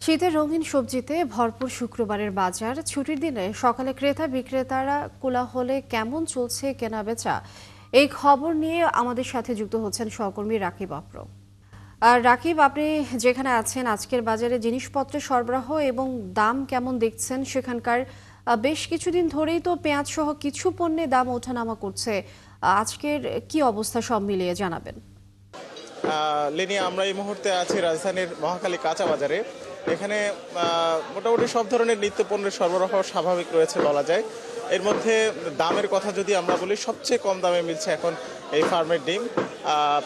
শীতের রঙিন সবজিতে ভরপুর শুক্রবারের বাজার। ছুটির দিনে সকালে ক্রেতা বিক্রেতারা কোলাহলে কেমন চলছে কেনাবেচা, এই খবর নিয়ে আমাদের সাথে যুক্ত হচ্ছেন সহকর্মী রাকিব আপ্রো। আর রাকিব, আপনি যেখানে আছেন, আজকের বাজারে জিনিসপত্রের সরবরাহ এবং দাম কেমন দেখছেন সেখানকার? বেশ কিছুদিন ধরেই তো পেঁয়াজ সহ কিছু পণ্যে দাম ওঠানামা করছে। আজকের কি অবস্থা সব মিলিয়ে জানাবেন। লেনি, আমরা এই মুহূর্তে আছি রাজধানীর মহাখালী কাঁচা বাজারে। এখানে মোটামুটি সব ধরনের নিত্য পণ্যের সরবরাহ স্বাভাবিক রয়েছে বলা যায়। এর মধ্যে দামের কথা যদি আমরা বলি, সবচেয়ে কম দামে মিলছে এখন এই ফার্মের ডিম।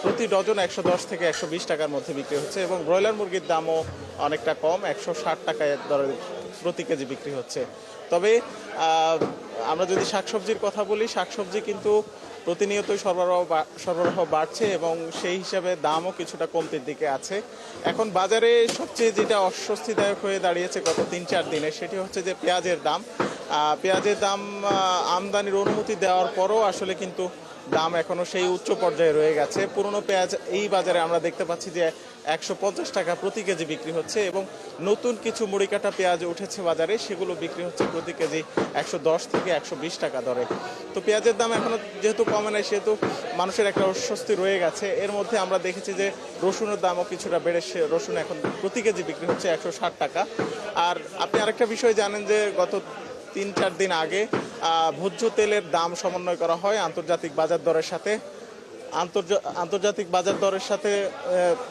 প্রতি ডজন 110 থেকে 120 টাকার মধ্যে বিক্রি হচ্ছে এবং ব্রয়লার মুরগির দামও অনেকটা কম, 160 টাকায় দরে প্রতি কেজি বিক্রি হচ্ছে। তবে আমরা যদি শাকসবজির কথা বলি, শাকসবজি কিন্তু প্রতিনিয়তই সরবরাহ বাড়ছে এবং সেই হিসাবে দামও কিছুটা কমতির দিকে আছে। এখন বাজারে সবচেয়ে যেটা অস্বস্তিদায়ক হয়ে দাঁড়িয়েছে গত 3-4 দিনে, সেটি হচ্ছে যে পেঁয়াজের দাম। পেঁয়াজের দাম আমদানির অনুমতি দেওয়ার পরও আসলে কিন্তু দাম এখনো সেই উচ্চ পর্যায়ে রয়ে গেছে। পুরনো পেঁয়াজ এই বাজারে আমরা দেখতে পাচ্ছি যে 150 টাকা প্রতি কেজি বিক্রি হচ্ছে এবং নতুন কিছু মুড়ি কাটা পেঁয়াজ উঠেছে বাজারে, সেগুলো বিক্রি হচ্ছে প্রতি কেজি 110 থেকে 120 টাকা দরে। তো পেঁয়াজের দাম এখনো যেহেতু কমে নাই, সেহেতু মানুষের একটা অস্বস্তি রয়ে গেছে। এর মধ্যে আমরা দেখেছি যে রসুনের দামও কিছুটা বেড়েছে। রসুন এখন প্রতি কেজি বিক্রি হচ্ছে 160 টাকা। আর আপনি আরেকটা বিষয় জানেন যে গত 3-4 দিন আগে ভোজ্য তেলের দাম সমন্বয় করা হয় আন্তর্জাতিক বাজার দরের সাথে। আন্তর্জাতিক বাজার দরের সাথে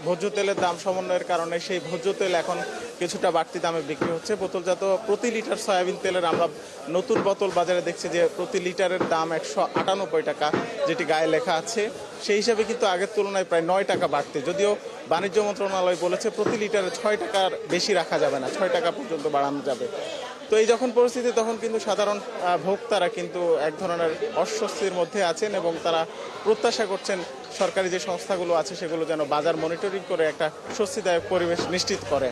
ভোজ্য তেলের দাম সমন্বয়ের কারণে সেই ভোজ্য তেল এখন কিছুটা বাড়তি দামে বিক্রি হচ্ছে। বোতলজাত প্রতি লিটার সয়াবিন তেলের আমরা নতুন বোতল বাজারে দেখছি যে প্রতি লিটারের দাম 198 টাকা, যেটি গায়ে লেখা আছে। সেই হিসাবে কিন্তু আগের তুলনায় প্রায় 9 টাকা বাড়তি। যদিও বাণিজ্য মন্ত্রণালয় বলেছে প্রতি লিটারে 6 টাকার বেশি রাখা যাবে না, 6 টাকা পর্যন্ত বাড়ানো যাবে। তো এই যখন পরিস্থিতি, তখন কিন্তু সাধারণ ভোক্তারা কিন্তু এক ধরনের অস্বস্তির মধ্যে আছেন এবং তারা প্রত্যাশা করছেন সরকারি যে সংস্থাগুলো আছে সেগুলো যেন বাজার মনিটরিং করে একটা স্বস্তিদায়ক পরিবেশ নিশ্চিত করে।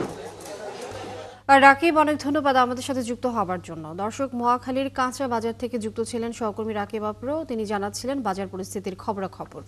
রাকিব, অনেক ধন্যবাদ আমাদের সাথে যুক্ত হবার জন্য। দর্শক, মহাখালীর কাঁচা বাজার থেকে যুক্ত ছিলেন সহকর্মী রাকিব আপ্রো। তিনি জানাচ্ছিলেন বাজার পরিস্থিতির খবরাখবর।